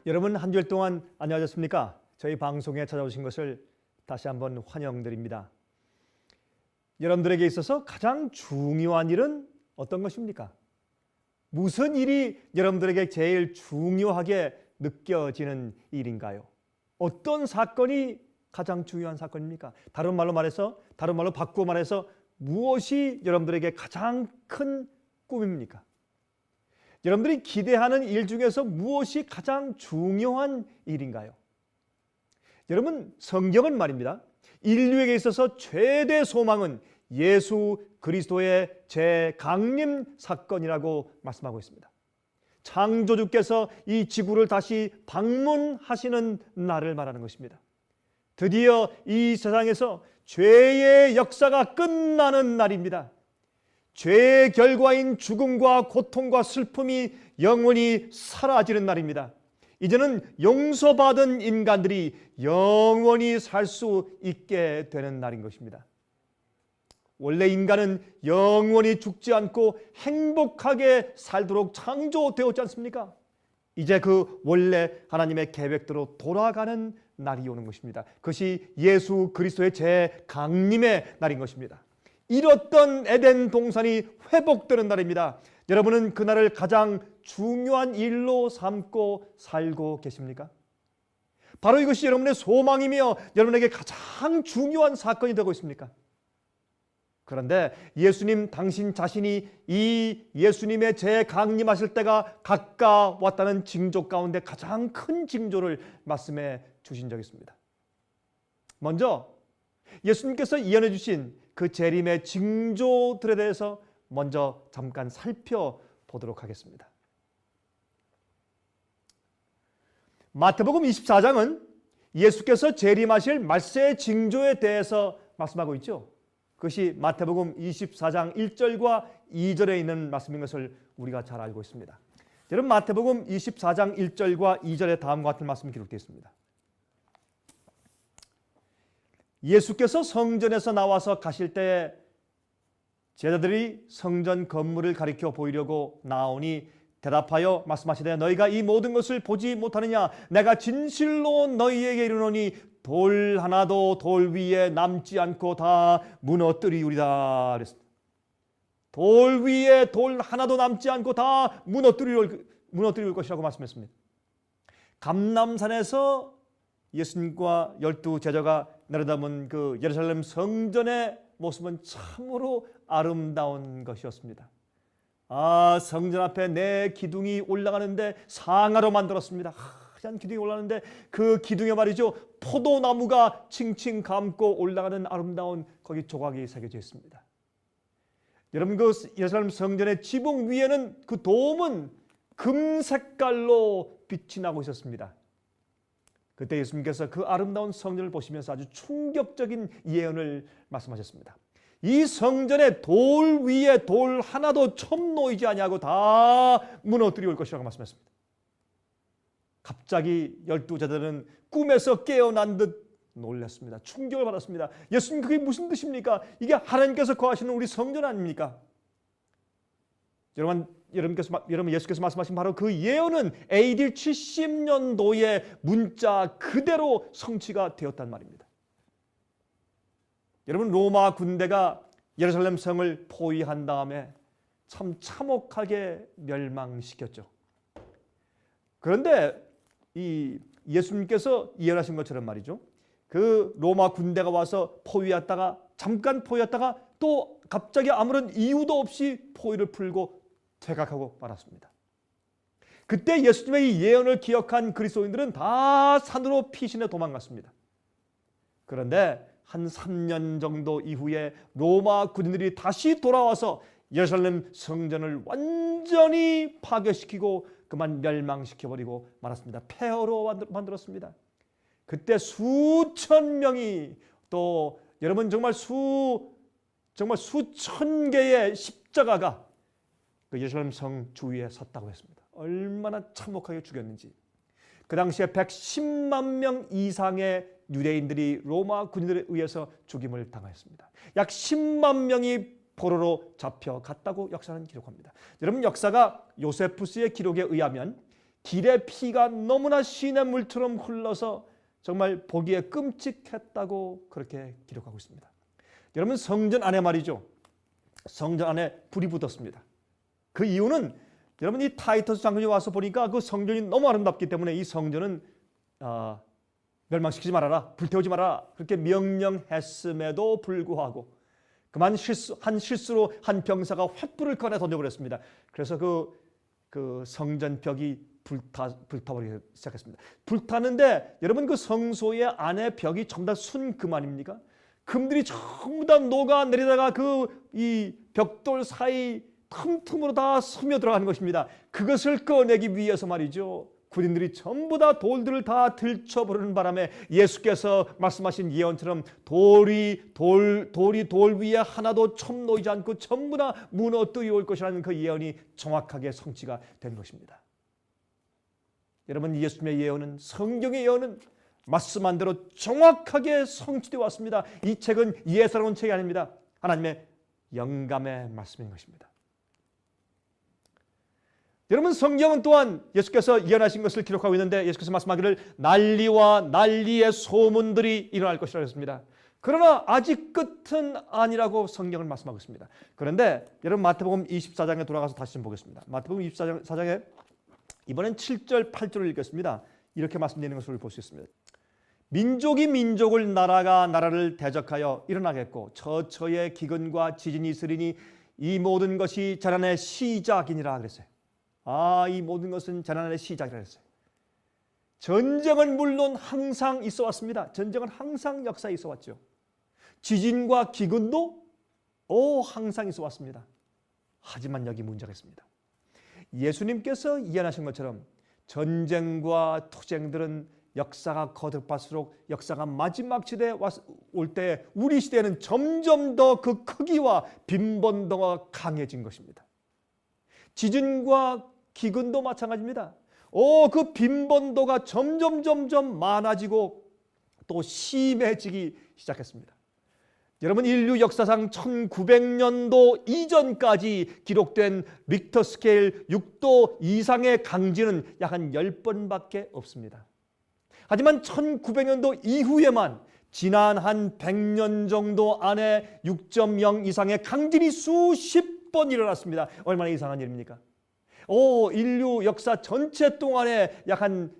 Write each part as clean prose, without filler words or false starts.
여러분 한 주일 동안 안녕하셨습니까? 저희 방송에 찾아오신 것을 다시 한번 환영드립니다. 여러분들에게 있어서 가장 중요한 일은 어떤 것입니까? 무슨 일이 여러분들에게 제일 중요하게 느껴지는 일인가요? 어떤 사건이 가장 중요한 사건입니까? 다른 말로 바꾸어 말해서 무엇이 여러분들에게 가장 큰 꿈입니까? 여러분들이 기대하는 일 중에서 무엇이 가장 중요한 일인가요? 여러분, 성경은 말입니다. 인류에게 있어서 최대 소망은 예수 그리스도의 재강림 사건이라고 말씀하고 있습니다. 창조주께서 이 지구를 다시 방문하시는 날을 말하는 것입니다. 드디어 이 세상에서 죄의 역사가 끝나는 날입니다. 죄의 결과인 죽음과 고통과 슬픔이 영원히 사라지는 날입니다. 이제는 용서받은 인간들이 영원히 살 수 있게 되는 날인 것입니다. 원래 인간은 영원히 죽지 않고 행복하게 살도록 창조되었지 않습니까? 이제 그 원래 하나님의 계획대로 돌아가는 날이 오는 것입니다. 그것이 예수 그리스도의 재강림의 날인 것입니다. 잃었던 에덴 동산이 회복되는 날입니다. 여러분은 그날을 가장 중요한 일로 삼고 살고 계십니까? 바로 이것이 여러분의 소망이며 여러분에게 가장 중요한 사건이 되고 있습니까? 그런데 예수님 당신 자신이 이 예수님의 재강림하실 때가 가까웠다는 징조 가운데 가장 큰 징조를 말씀해 주신 적이 있습니다. 먼저 예수님께서 예언해 주신 그 재림의 징조들에 대해서 먼저 잠깐 살펴보도록 하겠습니다. 마태복음 24장은 예수께서 재림하실 말세의 징조에 대해서 말씀하고 있죠. 그것이 마태복음 24장 1절과 2절에 있는 말씀인 것을 우리가 잘 알고 있습니다. 여러분, 마태복음 24장 1절과 2절에 다음과 같은 말씀이 기록되어 있습니다. 예수께서 성전에서 나와서 가실 때 제자들이 성전 건물을 가리켜 보이려고 나오니 대답하여 말씀하시되 너희가 이 모든 것을 보지 못하느냐? 내가 진실로 너희에게 이르노니 돌 하나도 돌 위에 남지 않고 다 무너뜨리우리다 그랬습니다. 돌 위에 돌 하나도 남지 않고 다 무너뜨릴 것이라고 말씀했습니다. 감람산에서 예수님과 12 제자가 내려다본 그 예루살렘 성전의 모습은 참으로 아름다운 것이었습니다. 성전 앞에 내 기둥이 올라가는데 상아로 만들었습니다. 하얀 기둥이 올라가는데 그 기둥에 말이죠, 포도나무가 칭칭 감고 올라가는 아름다운 거기 조각이 새겨져 있습니다. 여러분, 그 예루살렘 성전의 지붕 위에는 그 돔은 금 색깔로 빛이 나고 있었습니다. 그때 예수님께서 그 아름다운 성전을 보시면서 아주 충격적인 예언을 말씀하셨습니다. 이 성전의 돌 위에 돌 하나도 첨 놓이지 아니하고 다 무너뜨려 올 것이라고 말씀했습니다. 갑자기 12제자들은 꿈에서 깨어난 듯 놀랐습니다. 충격을 받았습니다. 예수님, 그게 무슨 뜻입니까? 이게 하나님께서 거하시는 우리 성전 아닙니까? 여러분, 예수께서 말씀하신 바로 그 예언은 AD 70년도의 문자 그대로 성취가 되었단 말입니다. 여러분, 로마 군대가 예루살렘 성을 포위한 다음에 참 참혹하게 멸망시켰죠. 그런데 이 예수님께서 예언하신 것처럼 말이죠, 그 로마 군대가 와서 잠깐 포위했다가 또 갑자기 아무런 이유도 없이 포위를 풀고 퇴각하고 말았습니다. 그때 예수님의 이 예언을 기억한 그리스도인들은 다 산으로 피신해 도망갔습니다. 그런데 한 3년 정도 이후에 로마 군인들이 다시 돌아와서 예루살렘 성전을 완전히 파괴시키고 그만 멸망시켜버리고 말았습니다. 폐허로 만들었습니다. 그때 수천 명이, 또 여러분 정말 수천 개의 십자가가 그 예루살렘 성 주위에 섰다고 했습니다. 얼마나 참혹하게 죽였는지. 그 당시에 110만 명 이상의 유대인들이 로마 군인들에 의해서 죽임을 당하였습니다. 약 10만 명이 포로로 잡혀갔다고 역사는 기록합니다. 여러분, 역사가 요세푸스의 기록에 의하면 길의 피가 너무나 시냇물처럼 흘러서 정말 보기에 끔찍했다고 그렇게 기록하고 있습니다. 여러분, 성전 안에 말이죠. 성전 안에 불이 붙었습니다. 그 이유는 여러분, 이 타이터스 장군이 와서 보니까 그 성전이 너무 아름답기 때문에 이 성전은 멸망시키지 말아라, 불태우지 말아라, 그렇게 명령했음에도 불구하고 그만 실수로 한 병사가 횃불을 꺼내 던져버렸습니다. 그래서 그 성전 벽이 불타버리기 시작했습니다. 불타는데 여러분, 그 성소의 안에 벽이 전부 다 순금 아닙니까? 금들이 전부 다 녹아내리다가 이 벽돌 사이 틈틈으로 다 스며들어가는 것입니다. 그것을 꺼내기 위해서 말이죠, 군인들이 전부 다 돌들을 다 들쳐버리는 바람에 예수께서 말씀하신 예언처럼 돌이 돌 위에 하나도 첨 놓이지 않고 전부 다 무너뜨려 올 것이라는 그 예언이 정확하게 성취가 된 것입니다. 여러분, 예수님의 예언은, 성경의 예언은 말씀한 대로 정확하게 성취되어 왔습니다. 이 책은 예사로운 책이 아닙니다. 하나님의 영감의 말씀인 것입니다. 여러분, 성경은 또한 예수께서 예언하신 것을 기록하고 있는데 예수께서 말씀하기를 난리와 난리의 소문들이 일어날 것이라고 했습니다. 그러나 아직 끝은 아니라고 성경을 말씀하고 있습니다. 그런데 여러분, 마태복음 24장에 돌아가서 다시 좀 보겠습니다. 마태복음 24장에 이번엔 7절 8절을 읽겠습니다. 이렇게 말씀드리는 것을 볼 수 있습니다. 민족이 민족을, 나라가 나라를 대적하여 일어나겠고 처처의 기근과 지진이 있으리니 이 모든 것이 재난의 시작이니라 그랬어요. 이 모든 것은 재난의 시작이라 했어요. 전쟁은 물론 항상 있어 왔습니다. 전쟁은 항상 역사에 있어 왔죠. 지진과 기근도 항상 있어 왔습니다. 하지만 여기 문제가 있습니다. 예수님께서 예언하신 것처럼 전쟁과 투쟁들은 역사가 거듭할수록, 역사가 마지막 시대에 올 때 우리 시대에는 점점 더 그 크기와 빈번도가 강해진 것입니다. 지진과 기근도 마찬가지입니다. 그 빈번도가 점점 많아지고 또 심해지기 시작했습니다. 여러분, 인류 역사상 1900년도 이전까지 기록된 리chter 스케일 6도 이상의 강진은 약 한 10번밖에 없습니다. 하지만 1900년도 이후에만 지난 한 100년 정도 안에 6.0 이상의 강진이 수십 번 일어났습니다. 얼마나 이상한 일입니까? 인류 역사 전체 동안에 약 한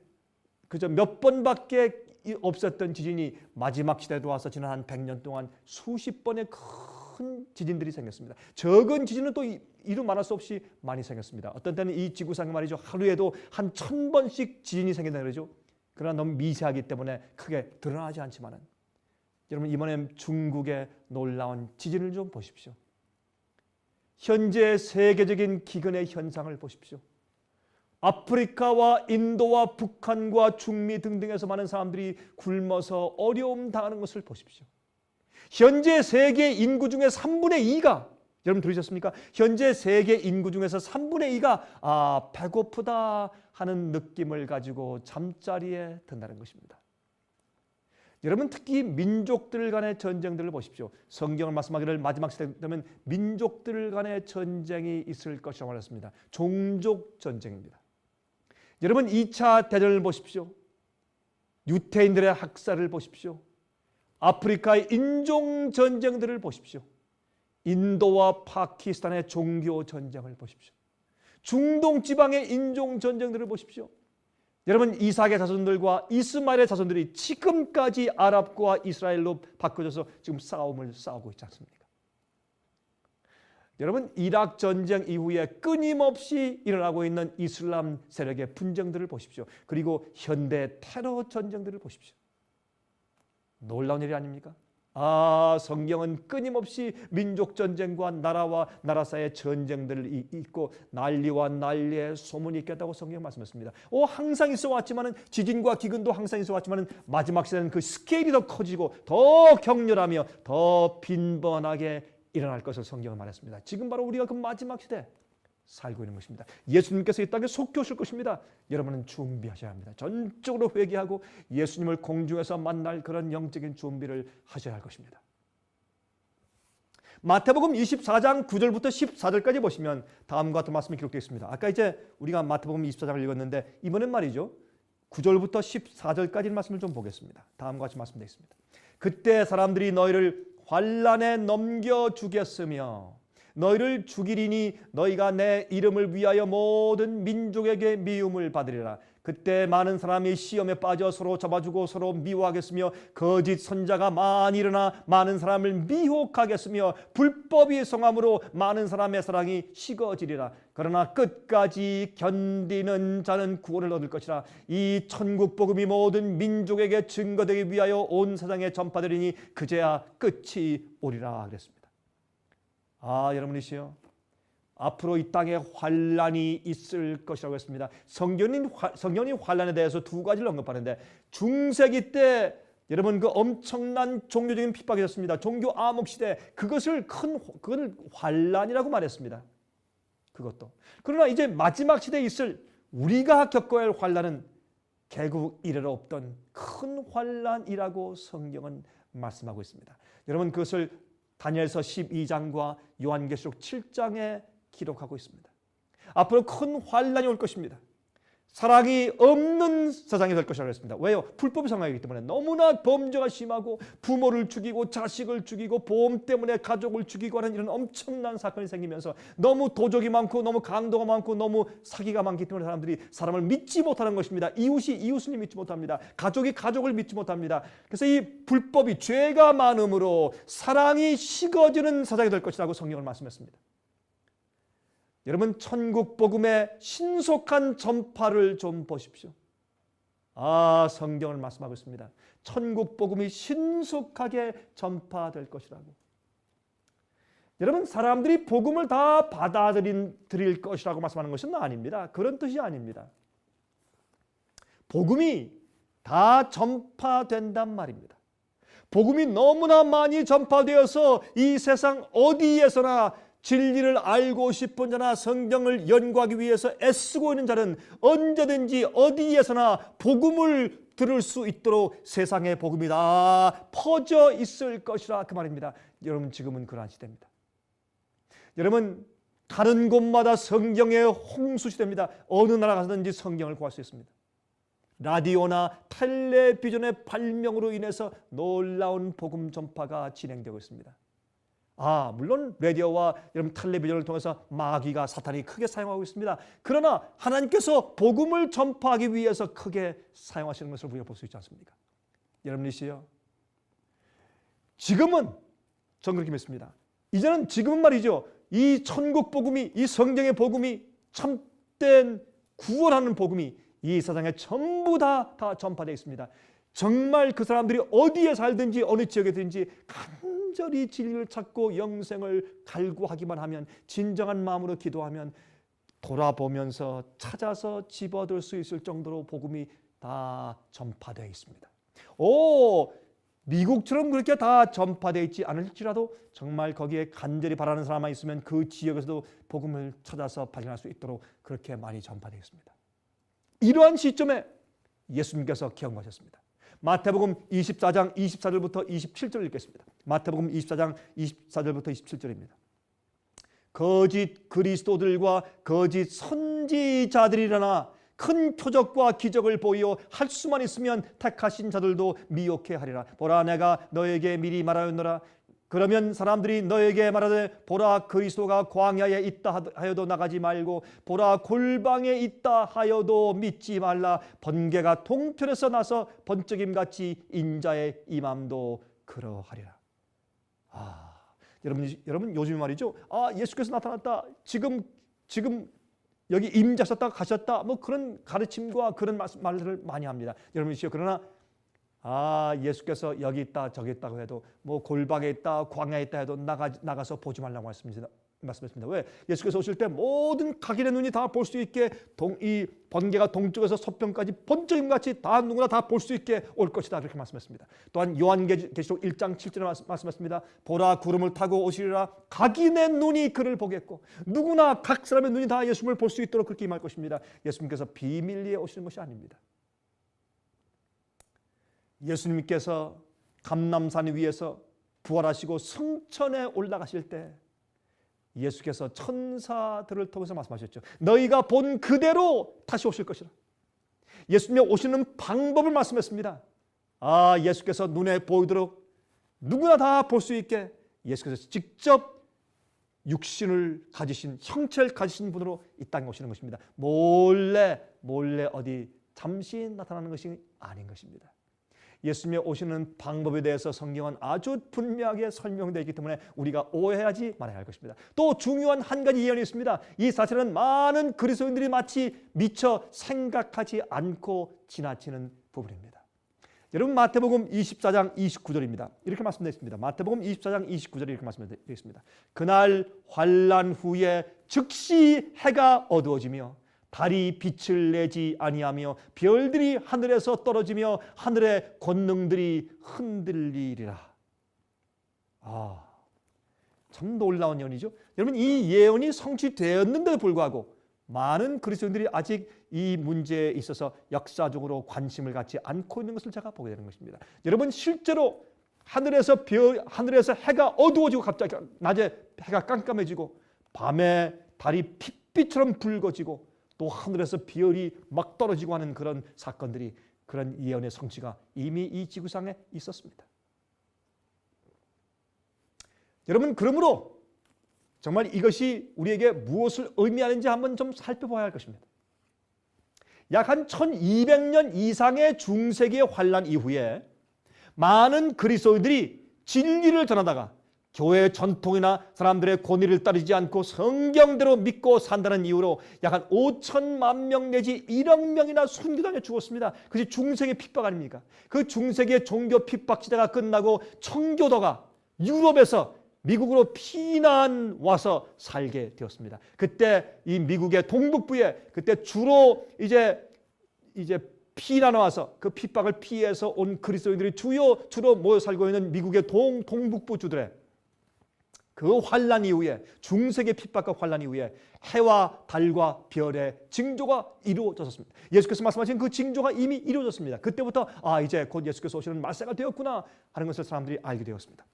그저 몇 번밖에 없었던 지진이 마지막 시대에 와서 지난 한 100년 동안 수십 번의 큰 지진들이 생겼습니다. 적은 지진은 또 이루 말할 수 없이 많이 생겼습니다. 어떤 때는 이 지구상에 말이죠, 하루에도 한 1000번씩 지진이 생긴다 그러죠. 그러나 너무 미세하기 때문에 크게 드러나지 않지만은, 여러분, 이번에 중국의 놀라운 지진을 좀 보십시오. 현재 세계적인 기근의 현상을 보십시오. 아프리카와 인도와 북한과 중미 등등에서 많은 사람들이 굶어서 어려움 당하는 것을 보십시오. 현재 세계 인구 중에 3분의 2가, 여러분 들으셨습니까? 현재 세계 인구 중에서 3분의 2가 배고프다 하는 느낌을 가지고 잠자리에 든다는 것입니다. 여러분, 특히 민족들 간의 전쟁들을 보십시오. 성경을 말씀하기를 마지막 시대 되면 민족들 간의 전쟁이 있을 것이라고 말했습니다. 종족 전쟁입니다. 여러분, 2차 대전을 보십시오. 유태인들의 학살을 보십시오. 아프리카의 인종 전쟁들을 보십시오. 인도와 파키스탄의 종교 전쟁을 보십시오. 중동 지방의 인종 전쟁들을 보십시오. 여러분, 이삭의 자손들과 이스마엘의 자손들이 지금까지 아랍과 이스라엘로 바꿔져서 지금 싸움을 싸우고 있지 않습니까? 여러분, 이락 전쟁 이후에 끊임없이 일어나고 있는 이슬람 세력의 분쟁들을 보십시오. 그리고 현대 테러 전쟁들을 보십시오. 놀라운 일이 아닙니까? 성경은 끊임없이 민족 전쟁과 나라와 나라 사이의 전쟁들이 있고 난리와 난리의 소문이 있겠다고 성경 말씀했습니다. 항상 있어 왔지만은, 지진과 기근도 항상 있어 왔지만은 마지막 시대는 그 스케일이 더 커지고 더 격렬하며 더 빈번하게 일어날 것을 성경은 말했습니다. 지금 바로 우리가 그 마지막 시대 살고 있는 것입니다. 예수님께서 이 땅에 속히 오실 것입니다. 여러분은 준비하셔야 합니다. 전적으로 회개하고 예수님을 공중에서 만날 그런 영적인 준비를 하셔야 할 것입니다. 마태복음 24장 9절부터 14절까지 보시면 다음과 같은 말씀이 기록되어 있습니다. 아까 이제 우리가 마태복음 24장을 읽었는데 이번엔 말이죠. 9절부터 14절까지 말씀을 좀 보겠습니다. 다음과 같이 말씀되어 있습니다. 그때 사람들이 너희를 환난에 넘겨 주겠으며 너희를 죽이리니 너희가 내 이름을 위하여 모든 민족에게 미움을 받으리라. 그때 많은 사람이 시험에 빠져 서로 잡아주고 서로 미워하겠으며 거짓 선자가 많이 일어나 많은 사람을 미혹하겠으며 불법이 성함으로 많은 사람의 사랑이 식어지리라. 그러나 끝까지 견디는 자는 구원을 얻을 것이라. 이 천국 복음이 모든 민족에게 증거되기 위하여 온 세상에 전파되리니 그제야 끝이 오리라 그랬습니다. 여러분이시여, 앞으로 이 땅에 환란이 있을 것이라고 했습니다. 성경이 환란에 대해서 두 가지를 언급하는데 중세기 때 여러분 그 엄청난 종교적인 핍박이 있었습니다. 종교 암흑 시대, 그걸 환란이라고 말했습니다. 그것도. 그러나 이제 마지막 시대에 있을 우리가 겪어야 할 환란은 개국 이래로 없던 큰 환란이라고 성경은 말씀하고 있습니다. 여러분 그것을 다니엘서 12장과 요한계시록 7장에 기록하고 있습니다. 앞으로 큰 환란이 올 것입니다. 사랑이 없는 세상이 될 것이라고 했습니다. 왜요? 불법이 성행이기 때문에 너무나 범죄가 심하고 부모를 죽이고 자식을 죽이고 보험 때문에 가족을 죽이고 하는 이런 엄청난 사건이 생기면서 너무 도적이 많고 너무 강도가 많고 너무 사기가 많기 때문에 사람들이 사람을 믿지 못하는 것입니다. 이웃이 이웃을 믿지 못합니다. 가족이 가족을 믿지 못합니다. 그래서 이 불법이 죄가 많음으로 사랑이 식어지는 세상이 될 것이라고 성경을 말씀했습니다. 여러분 천국 복음의 신속한 전파를 좀 보십시오. 성경을 말씀하고 있습니다. 천국 복음이 신속하게 전파될 것이라고. 여러분 사람들이 복음을 다 받아들일 것이라고 말씀하는 것은 아닙니다. 그런 뜻이 아닙니다. 복음이 다 전파된단 말입니다. 복음이 너무나 많이 전파되어서 이 세상 어디에서나 진리를 알고 싶은 자나 성경을 연구하기 위해서 애쓰고 있는 자는 언제든지 어디에서나 복음을 들을 수 있도록 세상의 복음이 다 퍼져 있을 것이라 그 말입니다. 여러분 지금은 그러한 시대입니다. 여러분 가는 곳마다 성경의 홍수 시대입니다. 어느 나라 가서든지 성경을 구할 수 있습니다. 라디오나 텔레비전의 발명으로 인해서 놀라운 복음 전파가 진행되고 있습니다. 물론 라디오와 여러분 텔레비전을 통해서 마귀가 사탄이 크게 사용하고 있습니다. 그러나 하나님께서 복음을 전파하기 위해서 크게 사용하시는 것을 우리가 볼 수 있지 않습니까? 여러분이시여, 지금은 전 그렇게 믿습니다. 이제는 지금은 말이죠. 이 천국 복음이, 이 성경의 복음이, 참된 구원하는 복음이 이 세상에 전부 다 전파되어 있습니다. 정말 그 사람들이 어디에 살든지 어느 지역에 든지 간절히 진리를 찾고 영생을 갈구하기만 하면, 진정한 마음으로 기도하면 돌아보면서 찾아서 집어들 수 있을 정도로 복음이 다 전파되어 있습니다. 미국처럼 그렇게 다 전파되어 있지 않을지라도 정말 거기에 간절히 바라는 사람만 있으면 그 지역에서도 복음을 찾아서 발견할 수 있도록 그렇게 많이 전파되어 있습니다. 이러한 시점에 예수님께서 경고하셨습니다. 마태복음 24장 24절부터 27절 읽겠습니다. 마태복음 24장 24절부터 27절입니다. 거짓 그리스도들과 거짓 선지자들이 일어나 큰 표적과 기적을 보이어 할 수만 있으면 택하신 자들도 미혹해 하리라. 보라, 내가 너에게 미리 말하였노라. 그러면 사람들이 너에게 말하되 보라, 그리스도가 광야에 있다 하여도 나가지 말고 보라, 골방에 있다 하여도 믿지 말라. 번개가 동편에서 나서 번쩍임같이 인자의 임함도 그러하리라. 여러분 요즘 말이죠. 예수께서 나타났다. 지금 여기 임자셨다 가셨다. 뭐 그런 가르침과 그런 말들을 많이 합니다. 여러분이시여, 그러나 예수께서 여기 있다 저기 있다고 해도, 뭐 골방에 있다 광야에 있다 해도 나가서 보지 말라고 말씀했습니다. 왜? 예수께서 오실 때 모든 각인의 눈이 다 볼 수 있게 이 번개가 동쪽에서 서편까지 번쩍임같이 다 누구나 다 볼 수 있게 올 것이다, 그렇게 말씀했습니다. 또한 요한계시록 1장 7절에 말씀했습니다. 보라, 구름을 타고 오시리라. 각인의 눈이 그를 보겠고, 누구나 각 사람의 눈이 다 예수님을 볼 수 있도록 그렇게 임할 것입니다. 예수님께서 비밀리에 오시는 것이 아닙니다. 예수님께서 감람산 위에서 부활하시고 승천에 올라가실 때 예수께서 천사들을 통해서 말씀하셨죠. 너희가 본 그대로 다시 오실 것이라. 예수님이 오시는 방법을 말씀했습니다. 예수께서 눈에 보이도록 누구나 다 볼 수 있게 예수께서 직접 육신을 가지신, 형체를 가지신 분으로 이 땅에 오시는 것입니다. 몰래 어디 잠시 나타나는 것이 아닌 것입니다. 예수님이 오시는 방법에 대해서 성경은 아주 분명하게 설명되어 있기 때문에 우리가 오해하지 말아야 할 것입니다. 또 중요한 한 가지 예언이 있습니다. 이 사실은 많은 그리스도인들이 마치 미처 생각하지 않고 지나치는 부분입니다. 여러분, 마태복음 24장 29절입니다. 이렇게 말씀되어 있습니다. 마태복음 24장 29절에 이렇게 말씀되어 있습니다. 그날 환난 후에 즉시 해가 어두워지며 달이 빛을 내지 아니하며 별들이 하늘에서 떨어지며 하늘의 권능들이 흔들리리라. 참 놀라운 예언이죠. 여러분, 이 예언이 성취되었는데도 불구하고 많은 그리스도인들이 아직 이 문제에 있어서 역사적으로 관심을 갖지 않고 있는 것을 제가 보게 되는 것입니다. 여러분, 실제로 하늘에서 해가 어두워지고 갑자기 낮에 해가 깜깜해지고 밤에 달이 핏빛처럼 붉어지고 또 하늘에서 별이 막 떨어지고 하는 그런 사건들이, 그런 예언의 성취가 이미 이 지구상에 있었습니다. 여러분, 그러므로 정말 이것이 우리에게 무엇을 의미하는지 한번 좀 살펴봐야 할 것입니다. 약 한 1200년 이상의 중세기의 환난 이후에 많은 그리스도인들이 진리를 전하다가 교회의 전통이나 사람들의 권위를 따르지 않고 성경대로 믿고 산다는 이유로 약 한 5천만 명 내지 1억 명이나 순교당해 죽었습니다. 그것이 중세기의 핍박 아닙니까? 그 중세기의 종교 핍박 시대가 끝나고 청교도가 유럽에서 미국으로 피난 와서 살게 되었습니다. 그때 이 미국의 동북부에 그때 주로 이제 피난 와서 그 핍박을 피해서 온 그리스도인들이 주로 모여 살고 있는 미국의 동북부 주들의 그 환난 이후에, 중세기 핍박과 환난 이후에 해와 달과 별의 징조가 이루어졌습니다. 예수께서 말씀하신 그 징조가 이미 이루어졌습니다. 그때부터 이제 곧 예수께서 오시는 말세가 되었구나 하는 것을 사람들이 알게 되었습니다.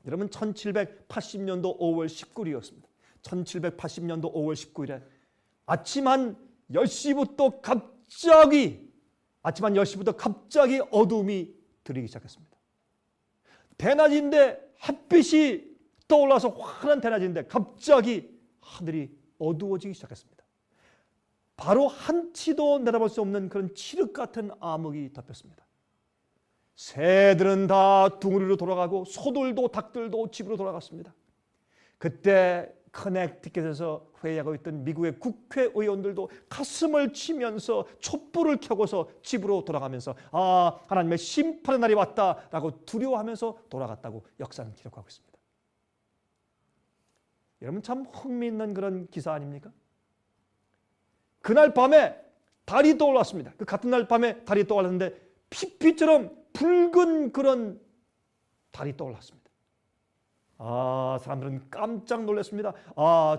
여러분, 1780년도 5월 19일이었습니다. 1780년도 5월 19일에 아침 한 10시부터 갑자기 어둠이 들이기 시작했습니다. 대낮인데 햇빛이 떠올라서 환한 대낮인데 갑자기 하늘이 어두워지기 시작했습니다. 바로 한치도 내다볼 수 없는 그런 칠흑 같은 암흑이 덮였습니다. 새들은 다 둥으리로 돌아가고 소들도 닭들도 집으로 돌아갔습니다. 그때 커넥티켓에서 회의하고 있던 미국의 국회의원들도 가슴을 치면서 촛불을 켜고서 집으로 돌아가면서 하나님의 심판의 날이 왔다라고 두려워하면서 돌아갔다고 역사는 기록하고 있습니다. 여러분, 참 흥미있는 그런 기사 아닙니까? 그날 밤에 달이 떠올랐습니다. 그 같은 날 밤에 달이 떠올랐는데 핏빛처럼 붉은 그런 달이 떠올랐습니다. 사람들은 깜짝 놀랐습니다.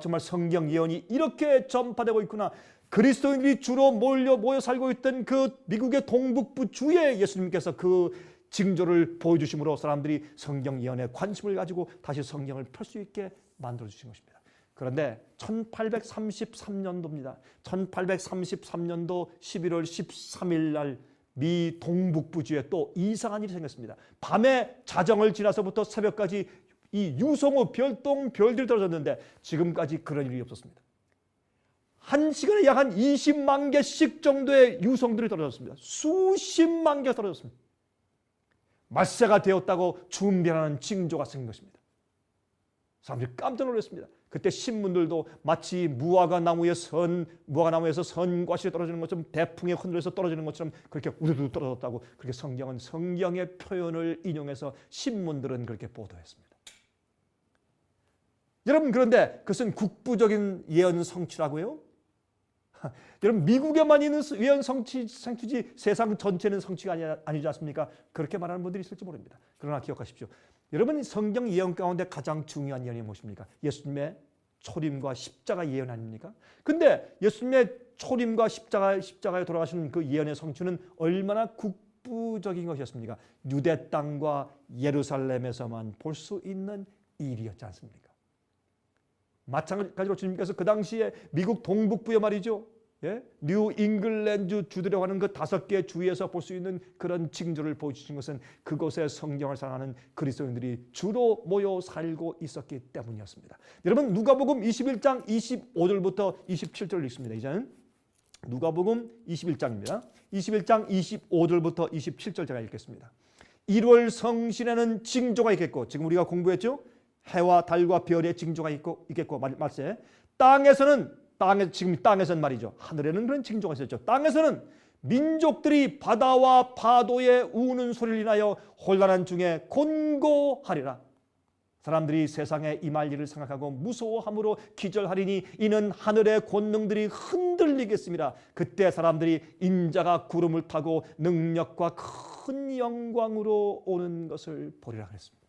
정말 성경 예언이 이렇게 전파되고 있구나. 그리스도인들이 주로 모여 살고 있던 그 미국의 동북부 주에 예수님께서 그 징조를 보여주심으로 사람들이 성경 예언에 관심을 가지고 다시 성경을 펼 수 있게 만들어주신 것입니다. 그런데 1833년도입니다. 1833년도 11월 13일 날 미 동북부주에 또 이상한 일이 생겼습니다. 밤에 자정을 지나서부터 새벽까지 이 유성우 별들이 떨어졌는데 지금까지 그런 일이 없었습니다. 한 시간에 약 한 20만 개씩 정도의 유성들이 떨어졌습니다. 수십만 개가 떨어졌습니다. 말세가 되었다고 준비하는 징조가 생긴 것입니다. 사람들이 깜짝 놀랐습니다. 그때 신문들도 마치 무화과 나무에서 선과실이 떨어지는 것처럼 대풍에 흔들려서 떨어지는 것처럼 그렇게 우두두 떨어졌다고, 그렇게 성경은 성경의 표현을 인용해서 신문들은 그렇게 보도했습니다. 여러분, 그런데 그것은 국부적인 예언 성취라고요? 여러분, 미국에만 있는 예언 성취지 세상 전체는 성취가 아니지 않습니까? 그렇게 말하는 분들이 있을지 모릅니다. 그러나 기억하십시오. 여러분, 성경 예언 가운데 가장 중요한 예언이 무엇입니까? 예수님의 초림과 십자가 예언 아닙니까? 근데 예수님의 초림과 십자가에 돌아가시는 그 예언의 성취는 얼마나 특부적인 것이었습니까? 유대 땅과 예루살렘에서만 볼 수 있는 일이었지 않습니까? 마찬가지로 주님께서 그 당시에 미국 동북부에 말이죠. 예? 뉴 잉글랜드 주들이라고 하는 그 5개 주에서 볼 수 있는 그런 징조를 보여주신 것은 그곳에 성경을 사랑하는 그리스도인들이 주로 모여 살고 있었기 때문이었습니다. 여러분 누가복음 21장 25절부터 27절을 읽습니다. 이제는 누가복음 21장입니다. 21장 25절부터 27절 제가 읽겠습니다. 1월 성신에는 징조가 있겠고, 지금 우리가 공부했죠? 해와 달과 별의 징조가 있겠고 말세. 지금 땅에서는 말이죠. 하늘에는 그런 징조가 있었죠. 땅에서는 민족들이 바다와 파도의 우는 소리를 인하여 혼란한 중에 곤고하리라. 사람들이 세상에 임할 일을 생각하고 무서워함으로 기절하리니 이는 하늘의 권능들이 흔들리겠습니다. 그때 사람들이 인자가 구름을 타고 능력과 큰 영광으로 오는 것을 보리라 그랬습니다.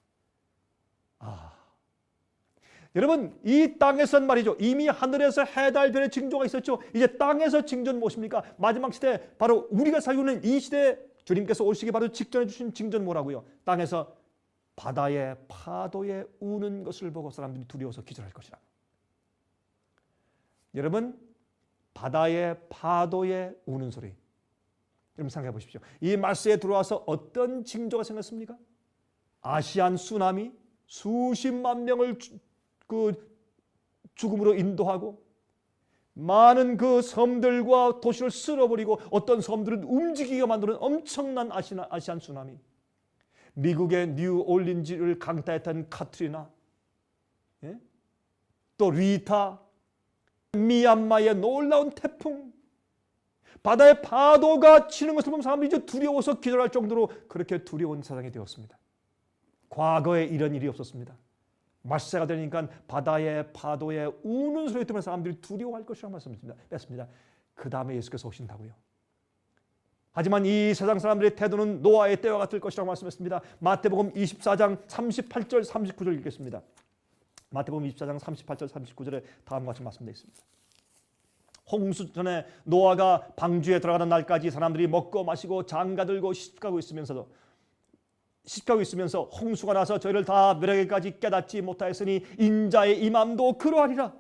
여러분 이 땅에선 말이죠. 이미 하늘에서 해, 달, 별의 징조가 있었죠. 이제 땅에서 징조는 무엇입니까? 마지막 시대, 바로 우리가 살고 있는 이 시대에 주님께서 오시기 바로 직전에 주신 징조는 뭐라고요? 땅에서 바다의 파도에 우는 것을 보고 사람들이 두려워서 기절할 것이라. 여러분 바다의 파도에 우는 소리, 여러분 생각해 보십시오. 이 말세에 들어와서 어떤 징조가 생겼습니까? 아시안 쓰나미, 수십만 명을 죽음으로 인도하고 많은 그 섬들과 도시를 쓸어버리고 어떤 섬들은 움직이게 만드는 엄청난 아시안 쓰나미, 미국의 뉴올린즈를 강타했던 카트리나, 또 리타, 미얀마의 놀라운 태풍, 바다의 파도가 치는 것을 보면 사람들이 이제 두려워서 기절할 정도로 그렇게 두려운 세상이 되었습니다. 과거에 이런 일이 없었습니다. 말세가 되니까 바다의 파도에 우는 소리 때문에 사람들이 두려워할 것이라고 말씀했습니다. 그 다음에 예수께서 오신다고요. 하지만 이 세상 사람들의 태도는 노아의 때와 같을 것이라고 말씀했습니다. 마태복음 24장 38절 39절 읽겠습니다. 마태복음 24장 38절 39절에 다음과 같이 말씀되어 있습니다. 홍수 전에 노아가 방주에 들어가는 날까지 사람들이 먹고 마시고 장가들고 시집가고 있으면서 홍수가 나서 저희를 다 멸하기까지 깨닫지 못하였으니 인자의 임함도 그러하리라.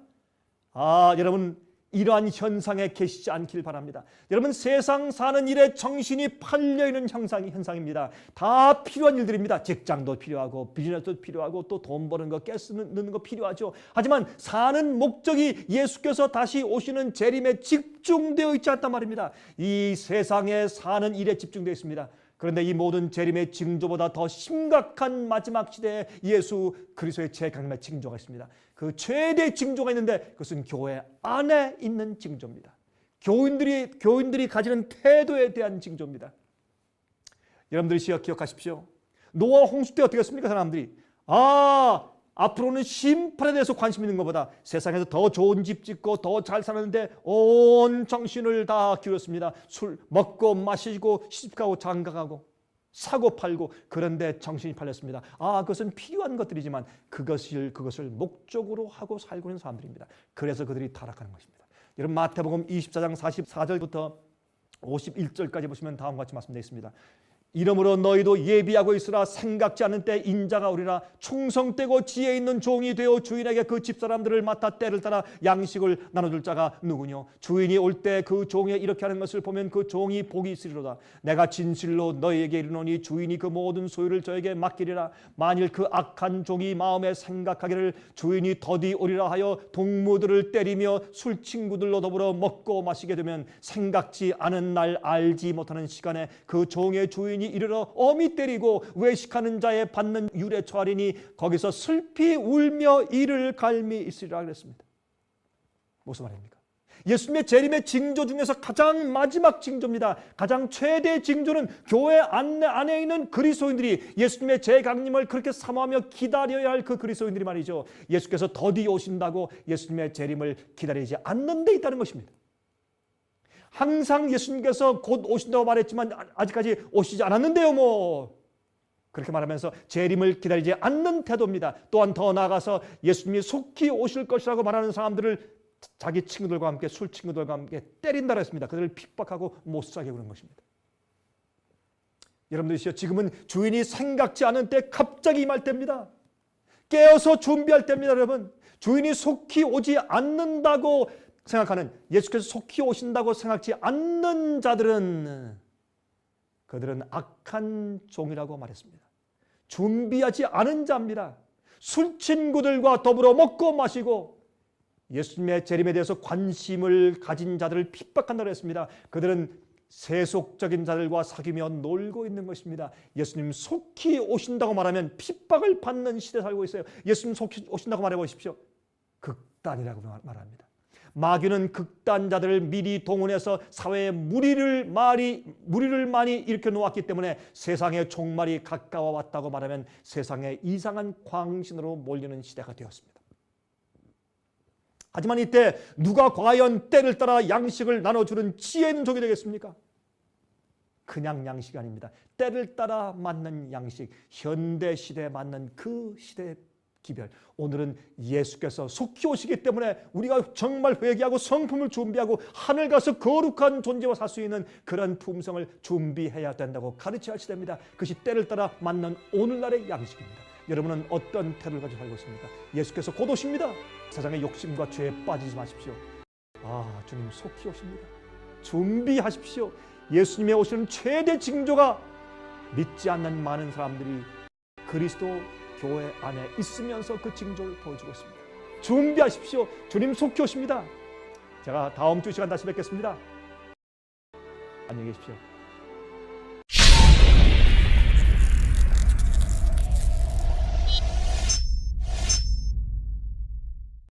여러분 이러한 현상에 계시지 않길 바랍니다. 여러분 세상 사는 일에 정신이 팔려있는 현상입니다. 다 필요한 일들입니다. 직장도 필요하고 비즈니스도 필요하고 또 돈 버는 거, 가스 넣는 거 필요하죠. 하지만 사는 목적이 예수께서 다시 오시는 재림에 집중되어 있지 않단 말입니다. 이 세상에 사는 일에 집중되어 있습니다. 그런데 이 모든 재림의 징조보다 더 심각한 마지막 시대에 예수 그리스도의 재강림의 징조가 있습니다. 그 최대 징조가 있는데 그것은 교회 안에 있는 징조입니다. 교인들이 가지는 태도에 대한 징조입니다. 여러분들이 기억하십시오. 노아 홍수 때 어떻게 했습니까? 사람들이 앞으로는 심판에 대해서 관심 있는 것보다 세상에서 더 좋은 집 짓고 더 잘 사는데 온 정신을 다 기울였습니다. 술 먹고 마시고 시집가고 장가가고 사고 팔고, 그런데 정신이 팔렸습니다. 그것은 필요한 것들이지만 그것을 목적으로 하고 살고 있는 사람들입니다. 그래서 그들이 타락하는 것입니다. 여러분 마태복음 24장 44절부터 51절까지 보시면 다음과 같이 말씀되어 있습니다. 이러므로 너희도 예비하고 있으라. 생각지 않은 때 인자가 오리라. 충성되고 지혜 있는 종이 되어 주인에게 그 집사람들을 맡아 때를 따라 양식을 나눠줄 자가 누구뇨? 주인이 올 때 그 종이 이렇게 하는 것을 보면 그 종이 복이 있으리로다. 내가 진실로 너희에게 이르노니 주인이 그 모든 소유를 저에게 맡기리라. 만일 그 악한 종이 마음에 생각하기를 주인이 더디 오리라 하여 동무들을 때리며 술 친구들로 더불어 먹고 마시게 되면 생각지 않은 날 알지 못하는 시간에 그 종의 주인이 이르러 엄히 때리고 외식하는 자의 받는 율에 처하리니 거기서 슬피 울며 이를 갈미 있으리라 그랬습니다. 무슨 말입니까? 예수님의 재림의 징조 중에서 가장 마지막 징조입니다. 가장 최대 징조는 교회 안에 있는 그리스도인들이 예수님의 재강림을 그렇게 사모하며 기다려야 할 그 그리스도인들이 말이죠. 예수께서 더디 오신다고 예수님의 재림을 기다리지 않는 데 있다는 것입니다. 항상 예수님께서 곧 오신다고 말했지만 아직까지 오시지 않았는데요 그렇게 말하면서 재림을 기다리지 않는 태도입니다. 또한 더 나아가서 예수님이 속히 오실 것이라고 말하는 사람들을 자기 친구들과 함께, 술 친구들과 함께 때린다고 했습니다. 그들을 핍박하고 못 사게 그런 것입니다. 여러분들이시여, 지금은 주인이 생각지 않은 때 갑자기 임할 때입니다. 깨어서 준비할 때입니다. 여러분, 주인이 속히 오지 않는다고 생각하는, 예수께서 속히 오신다고 생각지 않는 자들은 그들은 악한 종이라고 말했습니다. 준비하지 않은 자입니다. 술 친구들과 더불어 먹고 마시고 예수님의 재림에 대해서 관심을 가진 자들을 핍박한다고 했습니다. 그들은 세속적인 자들과 사귀며 놀고 있는 것입니다. 예수님 속히 오신다고 말하면 핍박을 받는 시대에 살고 있어요. 예수님 속히 오신다고 말해보십시오. 극단이라고 말합니다. 마귀는 극단자들을 미리 동원해서 사회에 무리를 많이 일으켜 놓았기 때문에 세상의 종말이 가까워 왔다고 말하면 세상에 이상한 광신으로 몰리는 시대가 되었습니다. 하지만 이때 누가 과연 때를 따라 양식을 나눠주는 지혜 있는 종이 되겠습니까? 그냥 양식이 아닙니다. 때를 따라 맞는 양식, 현대 시대에 맞는 그 시대의 기별. 오늘은 예수께서 속히 오시기 때문에 우리가 정말 회개하고 성품을 준비하고 하늘 가서 거룩한 존재와 살 수 있는 그런 품성을 준비해야 된다고 가르쳐야 할 시대입니다. 그것이 때를 따라 맞는 오늘날의 양식입니다. 여러분은 어떤 태도를 가지고 살고 있습니까? 예수께서 곧 오십니다. 세상의 욕심과 죄에 빠지지 마십시오. 주님 속히 오십니다. 준비하십시오. 예수님의 오시는 최대 징조가 믿지 않는 많은 사람들이 그리스도 교회 안에 있으면서 그 징조를 보여주고 있습니다. 준비하십시오. 주님 속히 오십니다. 제가 다음 주 시간 다시 뵙겠습니다. 안녕히 계십시오.